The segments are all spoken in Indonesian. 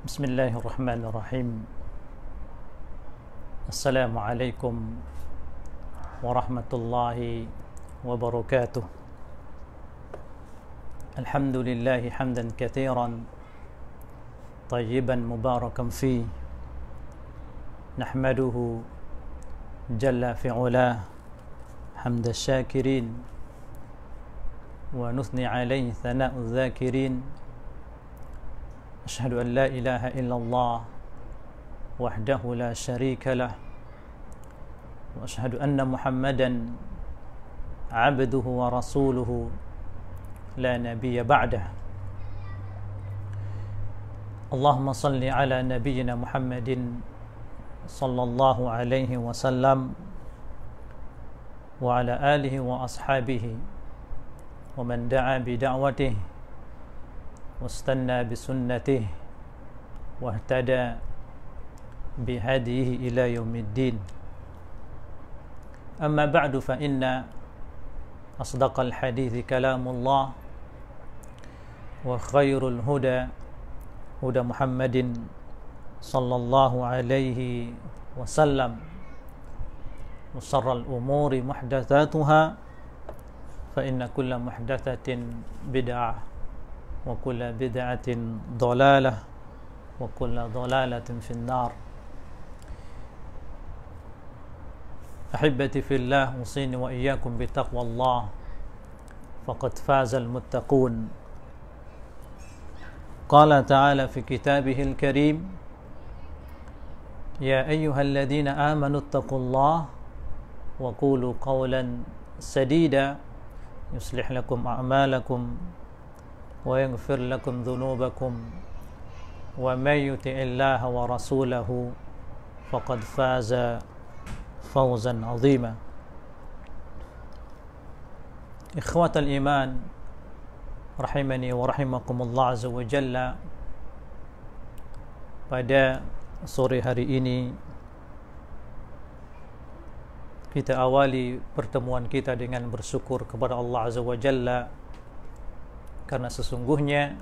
Bismillahirrahmanirrahim. Assalamualaikum warahmatullahi wabarakatuh. Alhamdulillahi hamdan katsiran tayyiban mubarakan fi, nahmaduhu jalla fi'ala hamda syakirin wa nuthni alaihi thana'u dzakirin. Asyhadu an la ilaha illallah wahdahu la syarika lah wa asyhadu anna Muhammadan abduhu wa rasuluhu la nabiyya ba'dah. Allahumma salli ala nabiyyina Muhammadin sallallahu alaihi wasallam wa ala alihi wa ashabihi wa man da'a bi da'watihi واستنى بسنته واهتدى بهديه إلى يوم الدين. أما بعد فإن أصدق الحديث كلام الله وخير الهدى هدى محمد صلى الله عليه وسلم وشر الأمور محدثاتها فإن كل محدثة بدعة وكل بدعة ضلالة وكل ضلالة في النار. أحبتي في الله، أوصيني وإياكم بتقوى الله فقد فاز المتقون. قال تعالى في كتابه الكريم: يا أيها الذين آمنوا اتقوا الله وقولوا قولا سديدا يصلح لكم أعمالكم ويغفر لكم ذنوبكم ومن يطع الله ورسوله فقد فاز فوزا عظيما. إخوة الإيمان rahimani wa rahimakumullah azza wa jalla. Pada sore hari ini kita awali pertemuan kita dengan bersyukur kepada Allah azza wa jalla, karena sesungguhnya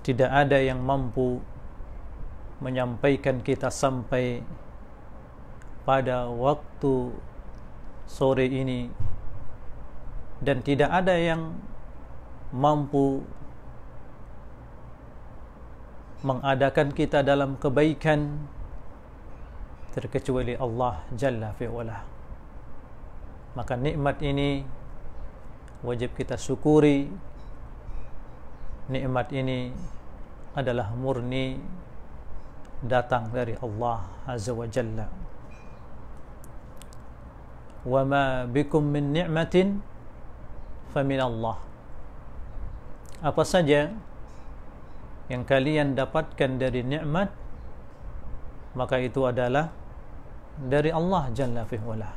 tidak ada yang mampu menyampaikan kita sampai pada waktu sore ini, dan tidak ada yang mampu mengadakan kita dalam kebaikan terkecuali Allah Jalla fi'ala. Maka nikmat ini wajib kita syukuri. Nikmat ini adalah murni datang dari Allah Azza wa Jalla. Wa ma bikum min ni'matin famin Allah. Apa saja yang kalian dapatkan dari nikmat, maka itu adalah dari Allah Jalla fi'ala.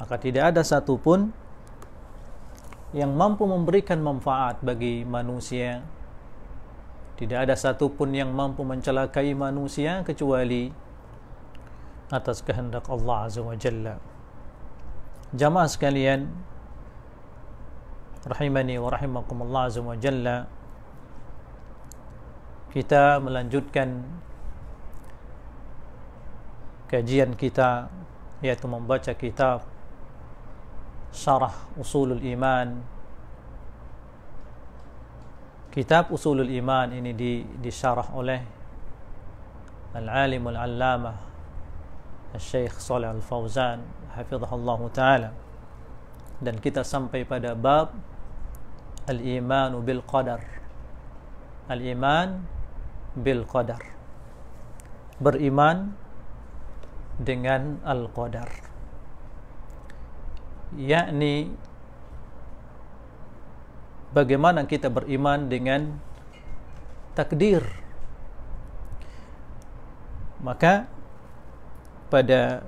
Maka tidak ada satupun yang mampu memberikan manfaat bagi manusia, tidak ada satupun yang mampu mencelakai manusia kecuali atas kehendak Allah Azza wa Jalla. Jamaah sekalian rahimani wa rahimakumullah azza wa jalla, kita melanjutkan kajian kita, yaitu membaca kitab Syarah Usulul Iman. Kitab Usulul Iman ini disyarah oleh Al-Alim Al-Allamah Al-Syeikh Shalih Al-Fauzan hafizahullahu ta'ala. Dan kita sampai pada bab Al-Imanu bil Qadar. Al-Iman bil Qadar, beriman dengan Al-Qadar, yakni bagaimana kita beriman dengan takdir. Maka pada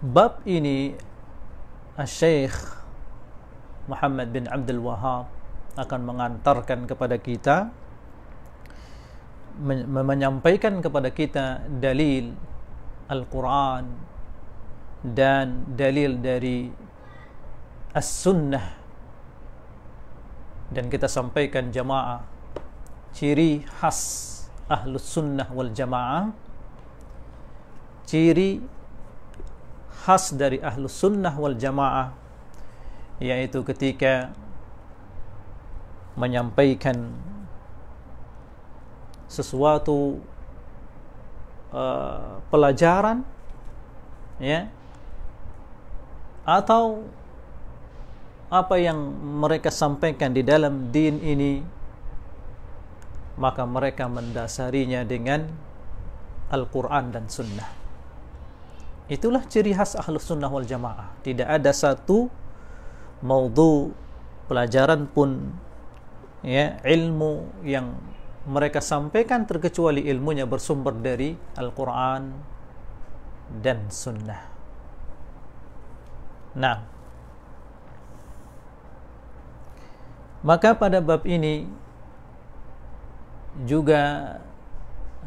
bab ini Syekh Muhammad bin Abdul Wahhab akan mengantarkan kepada kita, menyampaikan kepada kita dalil Al-Quran dan dalil dari As-Sunnah dan kita sampaikan jamaah, ciri khas Ahlus Sunnah wal Jamaah, ciri khas dari Ahlus Sunnah wal Jamaah, yaitu ketika menyampaikan sesuatu pelajaran, ya, atau apa yang mereka sampaikan di dalam din ini, maka mereka mendasarinya dengan Al-Quran dan Sunnah. Itulah ciri khas Ahlus Sunnah wal Jamaah. Tidak ada satu maudhu, pelajaran pun, ya, ilmu yang mereka sampaikan terkecuali ilmunya bersumber dari Al-Quran dan Sunnah. Nah, maka pada bab ini juga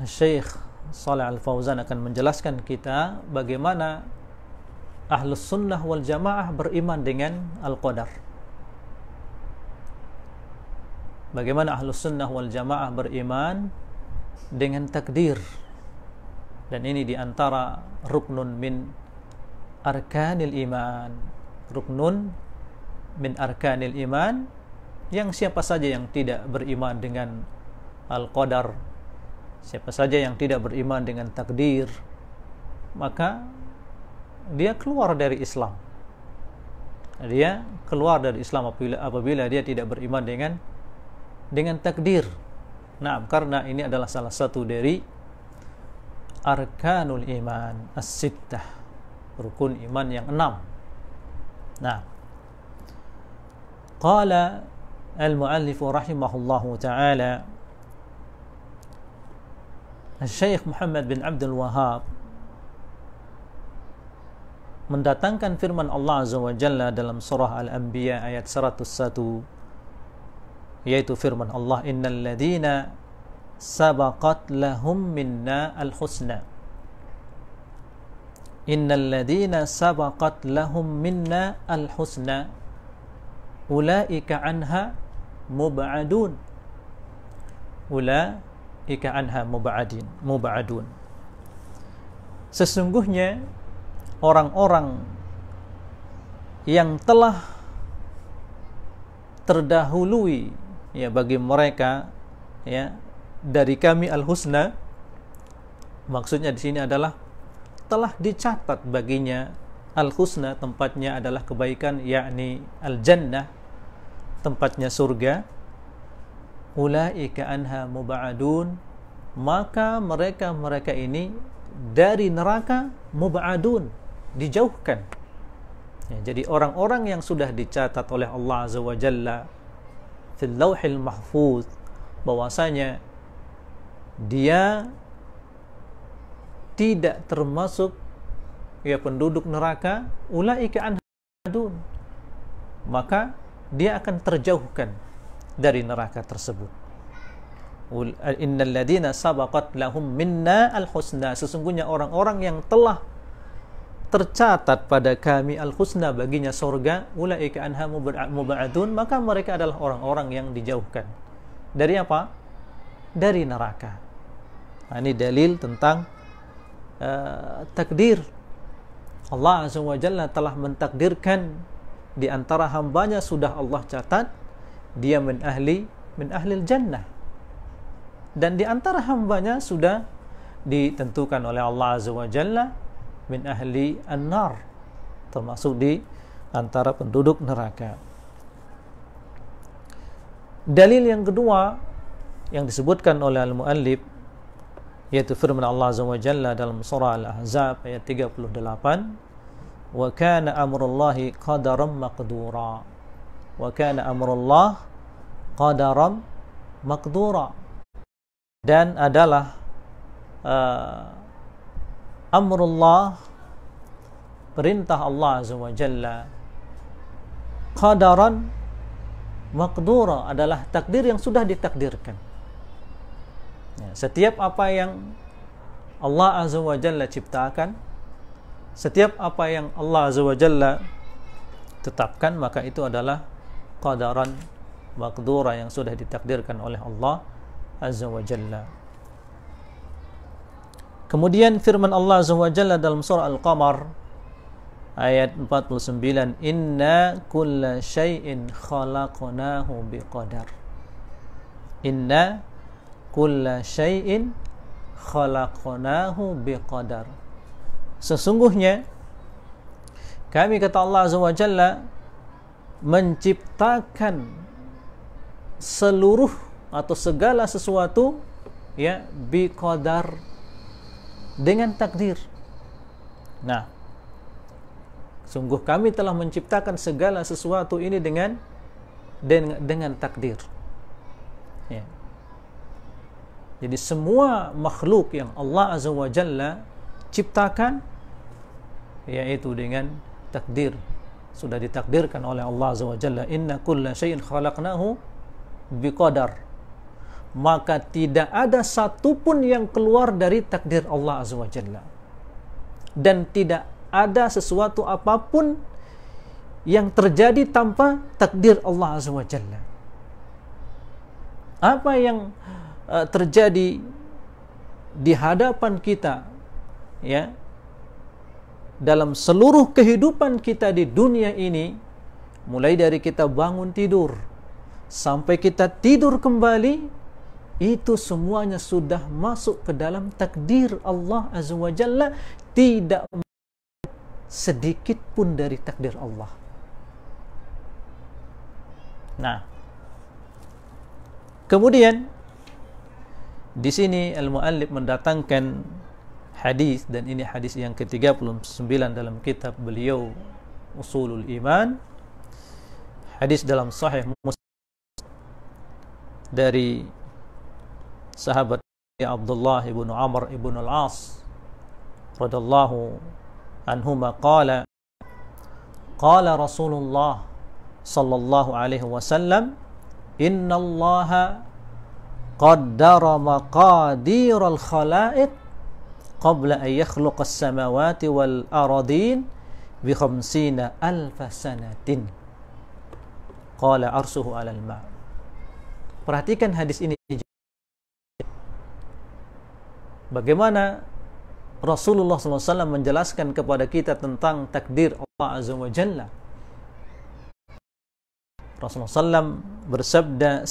Syekh Shalih Al-Fauzan akan menjelaskan kita bagaimana Ahlus Sunnah wal Jamaah beriman dengan Al-Qadar. Bagaimana Ahlus Sunnah wal Jamaah beriman dengan takdir. Dan ini diantara ruknun min arkanil iman. Ruknun min arkanil iman, yang siapa saja yang tidak beriman dengan Al-Qadar, siapa saja yang tidak beriman dengan takdir, maka dia keluar dari Islam. Dia keluar dari Islam apabila dia tidak beriman dengan takdir. Nah, karena ini adalah salah satu dari arkanul iman as-sittah, rukun iman yang 6. Nah, qala al-muallif rahimahullahu ta'ala, Syekh Muhammad bin Abdul Wahhab mendatangkan firman Allah Azza wa Jalla dalam surah Al-Anbiya ayat 101, yaitu firman Allah, innal ladzina sabaqat lahum minna al-husna, innal ladzina sabaqat lahum minna al-husna ulaika anha mub'adun, ulaika anha mub'adun. Sesungguhnya orang-orang yang telah terdahului, ya, bagi mereka, ya, dari kami al-husna, maksudnya di sini adalah telah dicatat baginya al-husna, tempatnya adalah kebaikan, yakni al-jannah, tempatnya surga. Ulaika anha mub'adun, maka mereka ini dari neraka mub'adun, dijauhkan. Ya, jadi orang-orang yang sudah dicatat oleh Allah Azza wa Jalla fil lauhil mahfuz bahwasanya dia tidak termasuk, ya, penduduk neraka, ulaika anha mub'adun, maka dia akan terjauhkan dari neraka tersebut. Innal ladzina sabaqat lahum minna al-husna, sesungguhnya orang-orang yang telah tercatat pada kami al-husna, baginya surga, ulaika anha mub'adun, maka mereka adalah orang-orang yang dijauhkan dari apa? Dari neraka. Nah, ini dalil tentang takdir. Allah Azza wa Jalla telah mentakdirkan di antara hambanya, sudah Allah catat dia min ahlil jannah, dan di antara hambanya sudah ditentukan oleh Allah Azza wa Jalla min ahli an-nar, termasuk di antara penduduk neraka. Dalil yang kedua yang disebutkan oleh al-muallif, yaitu firman Allah Azza wa Jalla dalam surah Al-Ahzab ayat 38, wa kana amrullahi qadaran maqdura, wa kana amrullah qadaran maqdura, dan adalah amrullah, perintah Allah Azza wa Jalla, qadaran maqdura, adalah takdir yang sudah ditakdirkan. Ya, setiap apa yang Allah Azza wa Jalla ciptakan, setiap apa yang Allah Azza wa Jalla tetapkan, maka itu adalah qadaran maqdura yang sudah ditakdirkan oleh Allah Azza wa Jalla. Kemudian firman Allah Azza wa Jalla dalam surah Al-Qamar ayat 49, inna kulla syai'in khalaqnahu biqadar. Inna kulla syai'in khalaqnahu biqadar. Sesungguhnya kami, kata Allah Azza wa Jalla, menciptakan seluruh atau segala sesuatu ya biqadar, dengan takdir. Nah, sungguh kami telah menciptakan segala sesuatu ini dengan takdir. Ya. Jadi semua makhluk yang Allah Azza wa Jalla ciptakan yaitu dengan takdir, sudah ditakdirkan oleh Allah Azza wa Jalla. Inna kulla syai'in khalaqnahu biqadar. Maka tidak ada satupun yang keluar dari takdir Allah Azza wa Jalla, dan tidak ada sesuatu apapun yang terjadi tanpa takdir Allah Azza wa Jalla. Apa yang terjadi di hadapan kita ya dalam seluruh kehidupan kita di dunia ini, mulai dari kita bangun tidur sampai kita tidur kembali, itu semuanya sudah masuk ke dalam takdir Allah Azza wa Jalla, tidak sedikit pun dari takdir Allah. Nah, kemudian di sini al-muallif mendatangkan hadis, dan ini hadis yang ke-39 dalam kitab beliau Ushulul Iman, hadis dalam Sahih Muslim dari sahabat Abdullah ibn Amr ibn al-As radallahu anhuma qala Rasulullah sallallahu alaihi wasallam, inna allaha qaddara maqadir al-khalaiq qabla an yakhluqa as-samawati wal aradin bi 50,000 sanatin qala arsuhu 'alal ma'. Perhatikan hadis ini, bagaimana Rasulullah SAW menjelaskan kepada kita tentang takdir Allah Azza wa Jalla. Rasulullah SAW bersabda,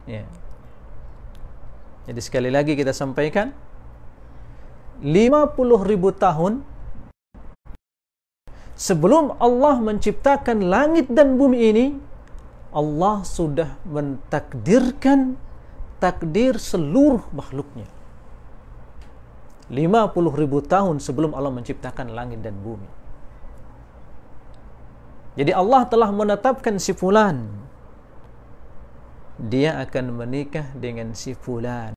ya. Jadi sekali lagi kita sampaikan, 50,000 tahun sebelum Allah menciptakan langit dan bumi ini, Allah sudah mentakdirkan takdir seluruh makhluknya. 50,000 tahun sebelum Allah menciptakan langit dan bumi. Jadi Allah telah menetapkan si fulan, dia akan menikah dengan si fulan.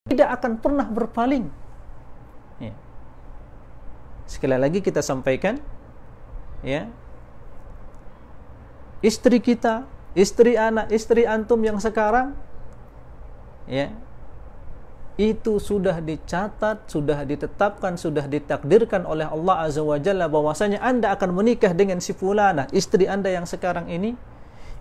tidak akan pernah berpaling. Ya. Sekali lagi kita sampaikan, ya, istri kita, istri anak, istri antum yang sekarang, ya, itu sudah dicatat, sudah ditetapkan, sudah ditakdirkan oleh Allah Azza wa Jalla bahwasanya Anda akan menikah dengan si fulanah, istri Anda yang sekarang ini.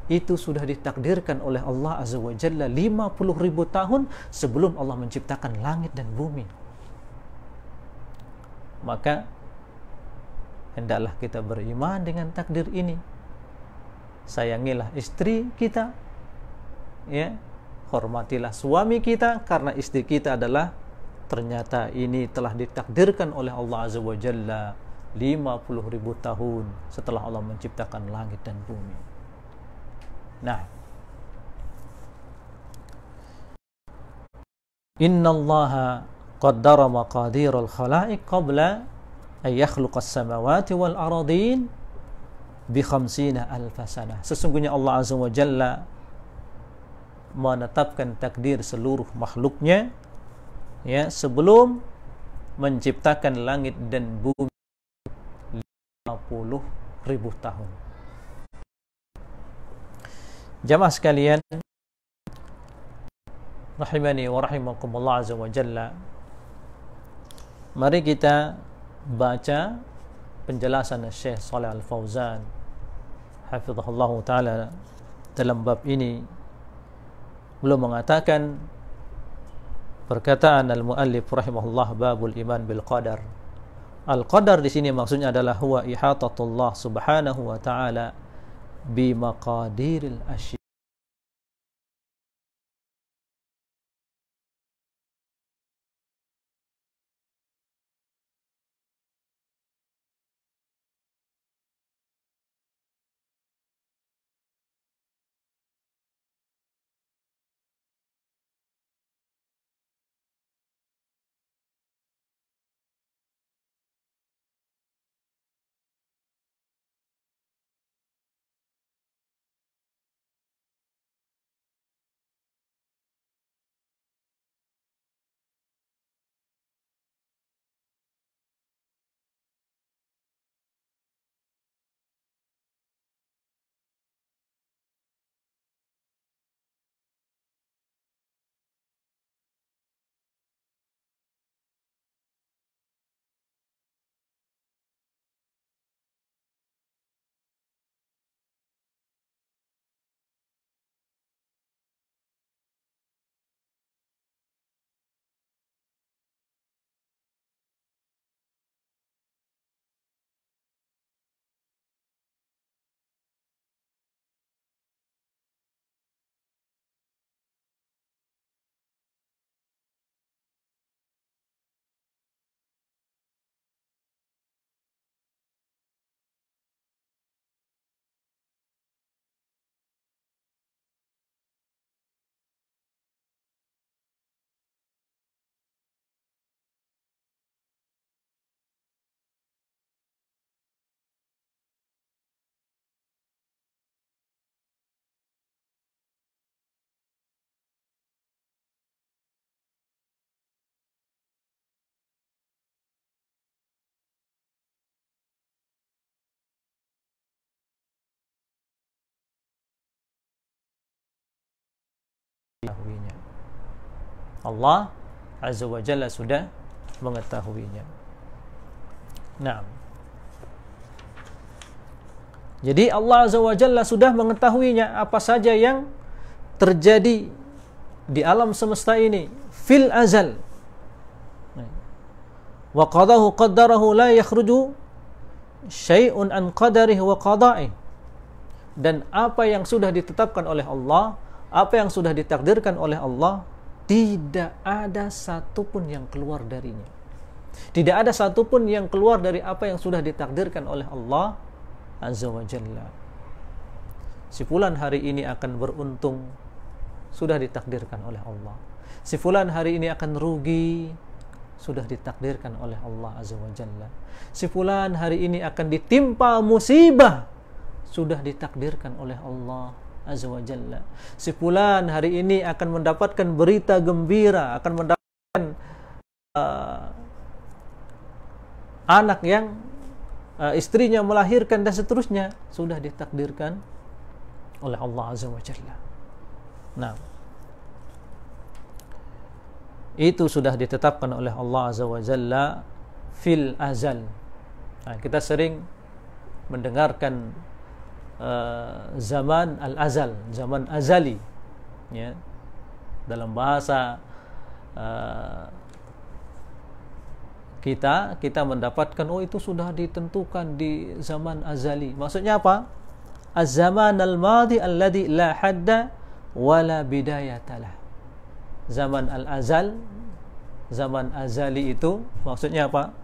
Itu sudah ditakdirkan oleh Allah Azza wa Jalla 50.000 tahun sebelum Allah menciptakan langit dan bumi. Maka hendaklah kita beriman dengan takdir ini. Sayangilah istri kita, ya, hormatilah suami kita, karena istri kita adalah ternyata ini telah ditakdirkan oleh Allah Azza wa Jalla 50.000 tahun setelah Allah menciptakan langit dan bumi. Nah, innallaha qaddara maqadiral khalaiq qabla an yakhluqas samawati wal aradin bi 50.000 sanah. Sesungguhnya Allah Azza wa Jalla menetapkan takdir seluruh makhluknya, ya, sebelum menciptakan langit dan bumi 50.000 tahun. Jamaah sekalian rahimani wa rahimakumullah azza wa jalla, mari kita baca penjelasan Syekh Shalih Al-Fauzan hafizahullah taala dalam bab ini. Beliau mengatakan, perkataan al-muallif rahimahullah, babul iman bil qadar. Al-qadar di sini maksudnya adalah huwa ihatatullah subhanahu wa ta'ala bi maqadiril asya. Allah Azza wa Jalla sudah mengetahuinya. Nah, jadi Allah Azza wa Jalla sudah mengetahuinya apa saja yang terjadi di alam semesta ini fil azal. Wa qadahu qaddarahu la yakhruju syai'un an qadarihi wa qada'ihi. Dan apa yang sudah ditetapkan oleh Allah, apa yang sudah ditakdirkan oleh Allah, tidak ada satupun yang keluar darinya. Tidak ada satupun yang keluar dari apa yang sudah ditakdirkan oleh Allah Azza wa Jalla. Si fulan hari ini akan beruntung, sudah ditakdirkan oleh Allah. Si fulan hari ini akan rugi, sudah ditakdirkan oleh Allah Azza wa Jalla. Si fulan hari ini akan ditimpa musibah, sudah ditakdirkan oleh Allah Azza wa Jalla. Si fulan hari ini akan mendapatkan berita gembira, akan mendapatkan anak yang istrinya melahirkan dan seterusnya sudah ditakdirkan oleh Allah Azza wa Jalla. Nah, itu sudah ditetapkan oleh Allah Azza wa Jalla fil azal. Nah, kita sering mendengarkan zaman al-azal, zaman azali, ya. Dalam bahasa kita mendapatkan itu sudah ditentukan di zaman azali. Maksudnya apa? Az-zaman al-madi alladhi la hadda wala bidayatalah. Zaman al-azal, zaman azali itu maksudnya apa?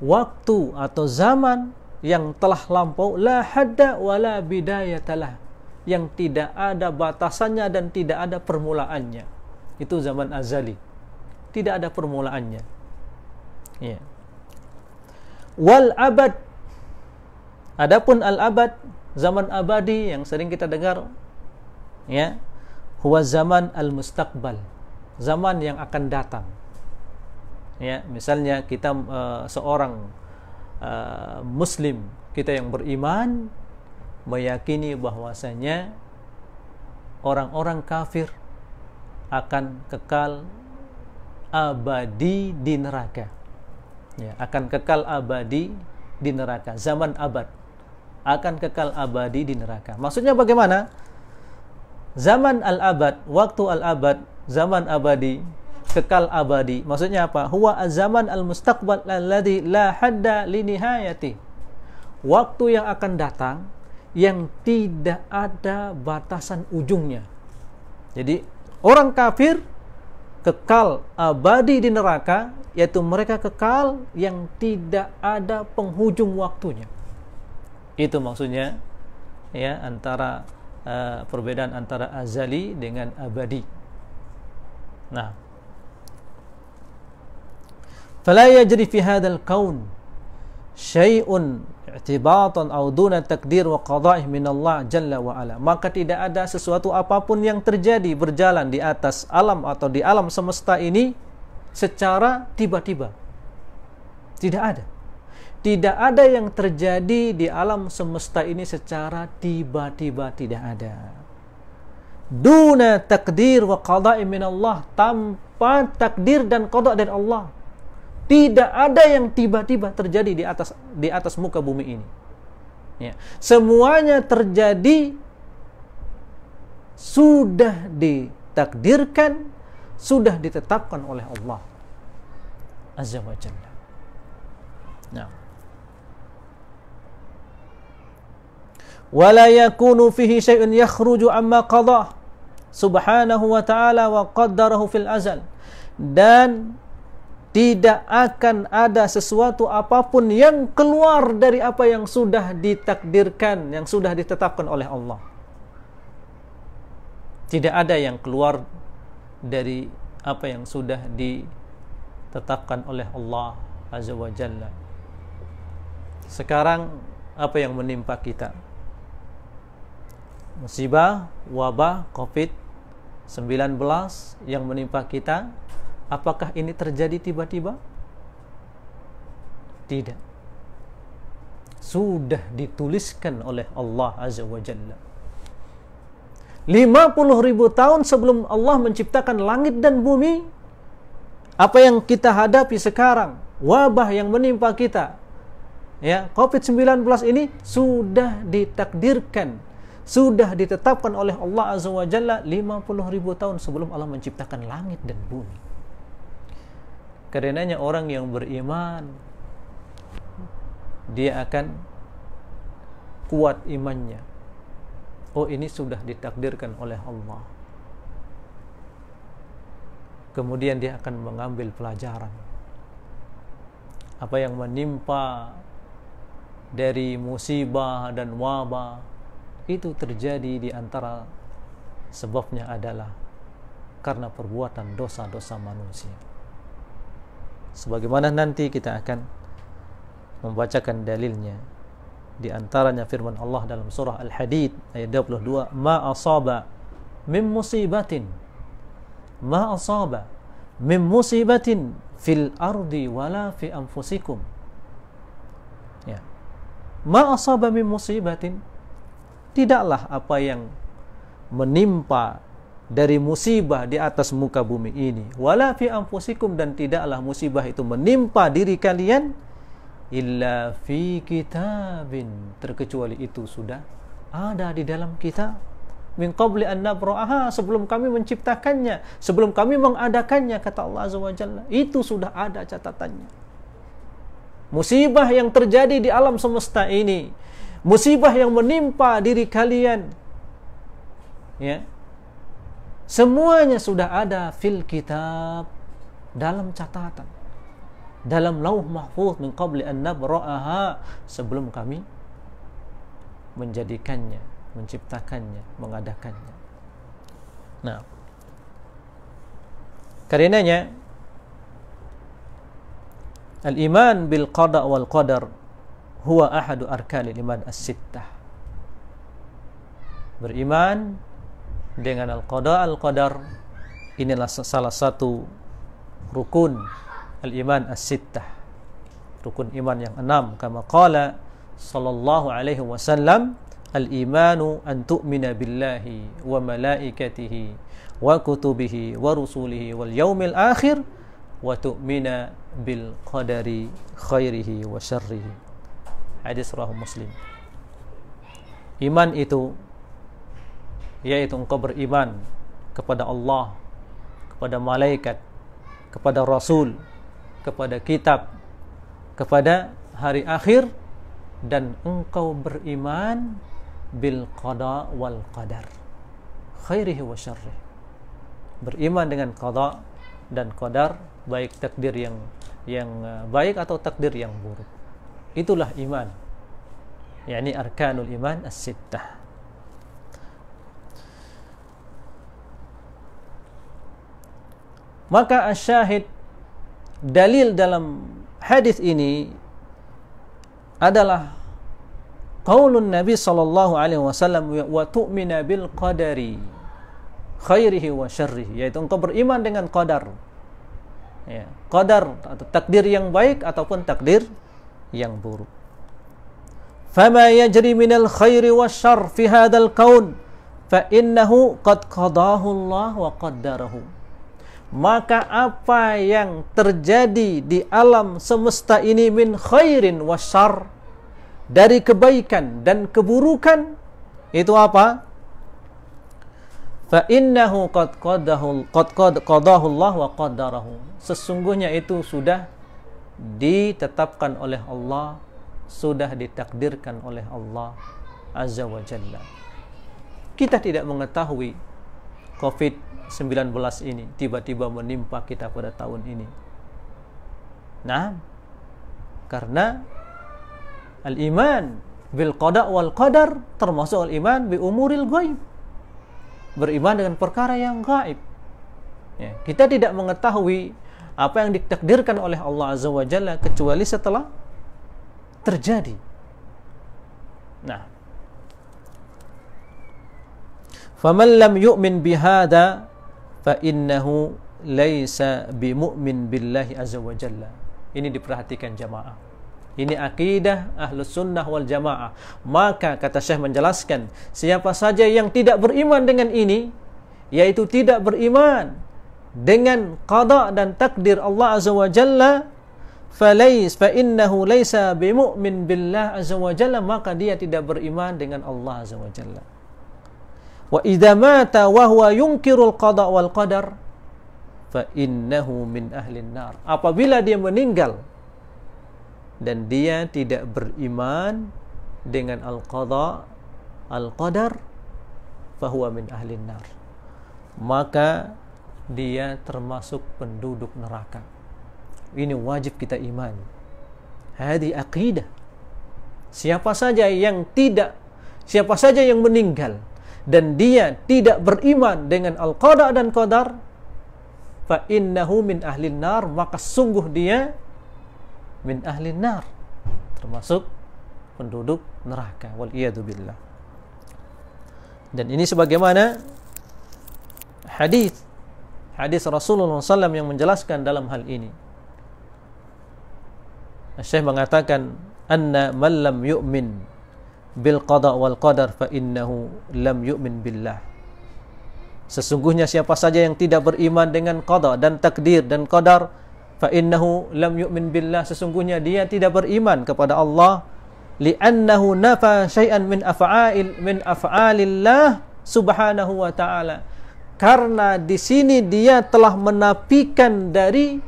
Waktu atau zaman yang telah lampau, la hadda wala bidayatalah, yang tidak ada batasannya dan tidak ada permulaannya. Itu zaman azali, tidak ada permulaannya. Ya. Wal abad, adapun al abad, zaman abadi yang sering kita dengar, ya, huwa zaman al mustaqbal, zaman yang akan datang. Ya, misalnya kita seorang muslim, kita yang beriman meyakini bahwasanya orang-orang kafir akan kekal abadi di neraka. Ya, akan kekal abadi di neraka. Zaman abad akan kekal abadi di neraka. Maksudnya bagaimana? Zaman al-abad, waktu al-abad, zaman abadi, kekal abadi. Maksudnya apa? Huwa az-zaman al-mustaqbal alladhi la hadda li nihayati. Waktu yang akan datang yang tidak ada batasan ujungnya. Jadi orang kafir kekal abadi di neraka, yaitu mereka kekal yang tidak ada penghujung waktunya. Itu maksudnya, ya, antara perbedaan antara azali dengan abadi. Nah, fala yajri fi hadzal kaun syai'un i'tibatan aw duna takdir wa qada'ih min Allah jalla wa ala. Maka tidak ada sesuatu apapun yang terjadi berjalan di atas alam atau di alam semesta ini secara tiba-tiba. Tidak ada. Tidak ada yang terjadi di alam semesta ini secara tiba-tiba, tidak ada. Duna takdir wa qada'i min Allah, tanpa takdir dan qada' dari Allah. Tidak ada yang tiba-tiba terjadi di atas muka bumi ini. Ya. Semuanya terjadi sudah ditakdirkan, sudah ditetapkan oleh Allah Azza wa Jalla. Nah. Wala yakunu fihi syai'un yakhruju amma qadah subhanahu wa ta'ala wa qaddarahu fil azal. Dan tidak akan ada sesuatu apapun yang keluar dari apa yang sudah ditakdirkan, yang sudah ditetapkan oleh Allah. Tidak ada yang keluar dari apa yang sudah ditetapkan oleh Allah Azza wa Jalla. Sekarang apa yang menimpa kita? Musibah, wabah, COVID-19 yang menimpa kita, apakah ini terjadi tiba-tiba? Tidak. Sudah dituliskan oleh Allah Azza wa Jalla. 50.000 tahun sebelum Allah menciptakan langit dan bumi, apa yang kita hadapi sekarang, wabah yang menimpa kita, ya, COVID-19 ini sudah ditakdirkan, sudah ditetapkan oleh Allah Azza wa Jalla 50.000 tahun sebelum Allah menciptakan langit dan bumi. Karenanya orang yang beriman, dia akan kuat imannya. Oh, ini sudah ditakdirkan oleh Allah. Kemudian dia akan mengambil pelajaran. Apa yang menimpa dari musibah dan wabah itu terjadi di antara sebabnya adalah karena perbuatan dosa-dosa manusia. Sebagaimana nanti kita akan membacakan dalilnya. Di antaranya firman Allah dalam surah Al-Hadid ayat 22, ma asaba min musibatin, ma asaba min musibatin fil ardi wala fi anfusikum. Ya. Ma asaba min musibatin, tidaklah apa yang menimpa dari musibah di atas muka bumi ini, wala fi anfusikum, dan tidaklah musibah itu menimpa diri kalian, illa fi kitabin, terkecuali itu sudah ada di dalam kitab, min qabli an nabra'aha, sebelum kami menciptakannya, sebelum kami mengadakannya, kata Allah Azza wa Jalla, itu sudah ada catatannya. Musibah yang terjadi di alam semesta ini, musibah yang menimpa diri kalian, ya, semuanya sudah ada fil kitab, dalam catatan, dalam lauh mahfuz, min qabli an nabra'aha, sebelum kami menjadikannya, menciptakannya, mengadakannya. Nah, karenanya al-iman bil qada wal qadar huwa ahadu arkanil iman as-sittah. Beriman dengan al-qada al-qadar inilah salah satu rukun al-iman as-sittah, rukun iman yang 6. Kama qala sallallahu alaihi wasallam, al-imanu an tu'mina billahi wa malaikatihi wa kutubihi wa rusulihi wal yaumil akhir wa tu'mina bil qadari khairihi wa syarrihi. Hadis riwayat Muslim. Iman itu yaitu engkau beriman kepada Allah, kepada malaikat, kepada rasul, kepada kitab, kepada hari akhir, dan engkau beriman bil qada wal qadar khairihi wa syarrihi. Beriman dengan qada dan qadar, baik takdir yang baik atau takdir yang buruk. Itulah iman, yakni arkanul iman as-sittah. Maka asyahid, dalil dalam hadis ini adalah qaulun Nabi sallallahu alaihi wasallam, wa tu'mina bil qadari khairihi wa syarrihi, yaitu engkau beriman dengan qadar. Ya, qadar atau takdir yang baik ataupun takdir yang buruk. Fama yajri minal khairi wasyarr fi hadzal kaun fa innahu qad qadahu Allah wa qaddarahu. Maka apa yang terjadi di alam semesta ini min khairin wasyarr, dari kebaikan dan keburukan, itu apa? Fa innahu qad qadahu Allah wa qaddarahu. Sesungguhnya itu sudah ditetapkan oleh Allah, sudah ditakdirkan oleh Allah Azza wa Jalla. Kita tidak mengetahui COVID-19 ini tiba-tiba menimpa kita pada tahun ini. Nah, karena al-iman bil qada wal qadar termasuk al-iman bi umuril ghaib, beriman dengan perkara yang gaib. Ya, kita tidak mengetahui apa yang ditakdirkan oleh Allah Azza wa Jalla kecuali setelah terjadi. Nah, faman lam yu'min bihada fa innahu laisa bimu'min billahi Azza wa Jalla. Ini diperhatikan jamaah. Ini akidah Ahlus Sunnah wal Jamaah. Maka kata Syekh menjelaskan, siapa saja yang tidak beriman dengan ini, yaitu tidak beriman dengan qada dan takdir Allah Azza wa Jalla, fa innahu laisa bimu'min billah Azza wa Jalla, maka dia tidak beriman dengan Allah Azza wa Jalla. Wa idza mata wa huwa yunkirul qada wal qadar fa innahu min ahlin nar. Apabila dia meninggal dan dia tidak beriman dengan al-qada al-qadar, fahuwa min ahlin nar, maka dia termasuk penduduk neraka. Ini wajib kita iman. Hadi aqidah. Siapa saja yang meninggal dan dia tidak beriman dengan al-qada dan qadar, fa innahu min ahlin nar, maka sungguh dia min ahlin nar, termasuk penduduk neraka. Wal iyadu billah. Dan ini sebagaimana hadis hadis Rasulullah SAW yang menjelaskan dalam hal ini. Syekh mengatakan, anna man lam yu'min bil qada wal qadar fa innahu lam yu'min billah. Sesungguhnya siapa saja yang tidak beriman dengan qada dan takdir dan qadar, fa innahu lam yu'min billah, sesungguhnya dia tidak beriman kepada Allah, li'annahu nafa syai'an min af'alillah subhanahu wa ta'ala. Karena di sini dia telah menafikan dari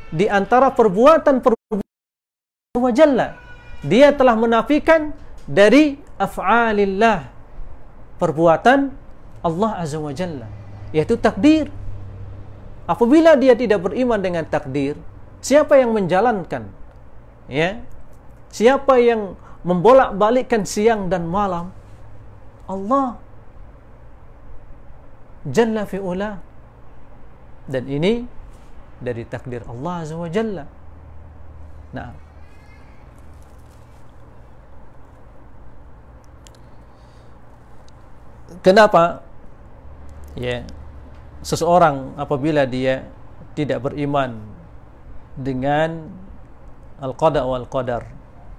di antara perbuatan-perbuatan wa jalla. Dia telah menafikan dari af'alillah, perbuatan Allah azza wa jalla, yaitu takdir. Apabila dia tidak beriman dengan takdir, siapa yang menjalankan? Ya, siapa yang membolak-balikkan siang dan malam? Allah Jalla fi'ula. Dan ini dari takdir Allah azza wa jalla. Nah, kenapa ya seseorang apabila dia tidak beriman dengan al-qada wal qadar,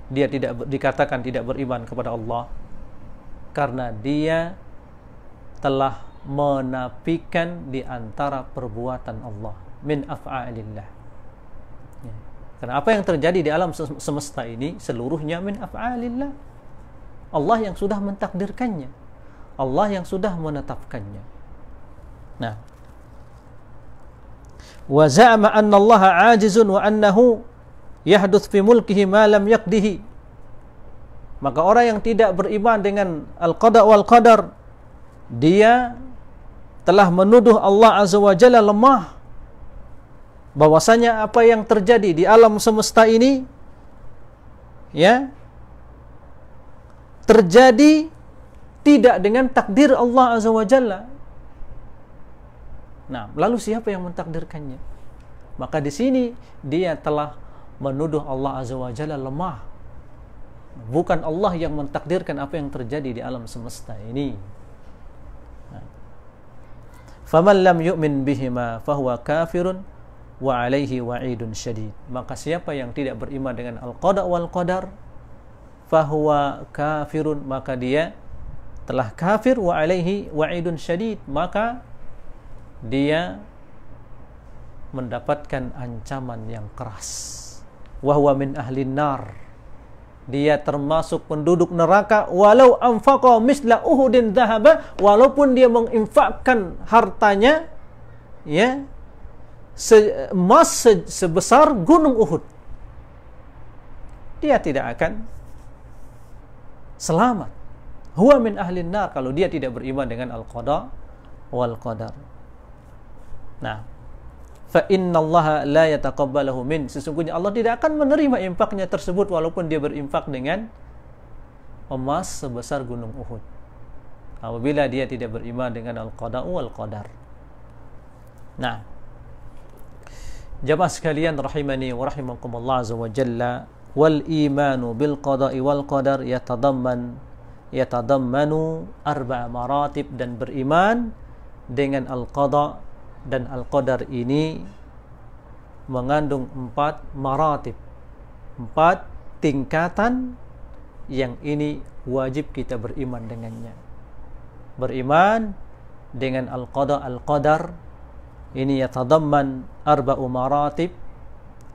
dia tidak dikatakan tidak beriman kepada Allah? Karena dia telah menafikan di antara perbuatan Allah, min af'alillah. Ya. Karena apa yang terjadi di alam semesta ini seluruhnya min af'alillah. Allah yang sudah mentakdirkannya, Allah yang sudah menetapkannya. Nah, wa za'ama anna Allah 'ajizun wa annahu yahduts fi mulkihi ma lam yaqdihi. Maka orang yang tidak beriman dengan al-qada wal qadar, dia telah menuduh Allah azza wa jalla lemah, bahwasanya apa yang terjadi di alam semesta ini ya terjadi tidak dengan takdir Allah azza wa jalla. Nah, lalu siapa yang mentakdirkannya? Maka di sini dia telah menuduh Allah azza wa jalla lemah. Bukan Allah yang mentakdirkan apa yang terjadi di alam semesta ini. Faman lam yu'min bihima fahuwa kafirun wa alaihi wa'idun syadid. Maka siapa yang tidak beriman dengan al-qada wal qadar, fahuwa kafirun, maka dia telah kafir, wa alaihi wa'idun syadid, maka dia mendapatkan ancaman yang keras. Wa huwa min ahlin nar, dia termasuk penduduk neraka. Walau anfaqa misla uhudin dhahaba, walaupun dia menginfakkan hartanya ya emas sebesar gunung Uhud, dia tidak akan selamat. Huwa min ahlin nar, kalau dia tidak beriman dengan al-qada wal qadar. Nah, fa innallaha la yataqabbalahu min, sesungguhnya Allah tidak akan menerima infaknya tersebut walaupun dia berinfak dengan emas sebesar gunung Uhud, apabila dia tidak beriman dengan al-qada wal qadar. Nah, jamaah sekalian rahimani wa rahimakumullah azza wa jalla, wal imanu bil qada'i wal qadar yatadammanu arba'a maratib, dan beriman dengan al-qada dan al-qadar ini mengandung 4 maratib, 4 tingkatan yang ini wajib kita beriman dengannya. Beriman dengan al-qada al-qadar ini yatadamman arba'u maratib,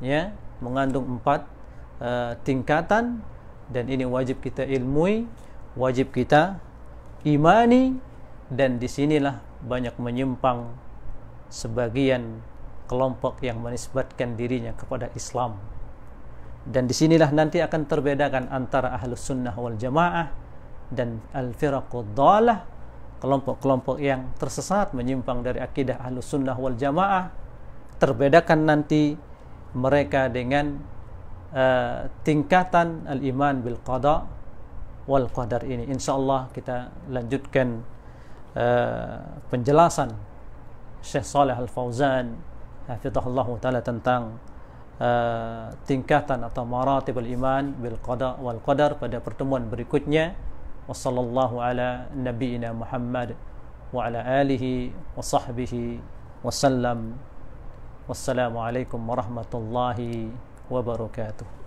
ya, mengandung 4 tingkatan, dan ini wajib kita ilmui, wajib kita imani. Dan disinilah banyak menyimpang sebagian kelompok yang menisbatkan dirinya kepada Islam, dan disinilah nanti akan terbedakan antara ahlus sunnah wal jamaah dan al-firaqud dhalah, kelompok-kelompok yang tersesat menyimpang dari akidah ahlus sunnah wal jamaah. Terbedakan nanti mereka dengan tingkatan al-iman bil qada wal qadar ini. Insyaallah kita lanjutkan penjelasan Syekh Shalih Al-Fauzan hafizahullah taala tentang tingkatan atau maratib al-iman bil qada wal qadar pada pertemuan berikutnya. Wassallallahu ala nabiyyina Muhammad wa ala alihi wa sahbihi wasallam. Wassalamualaikum warahmatullahi wabarakatuh.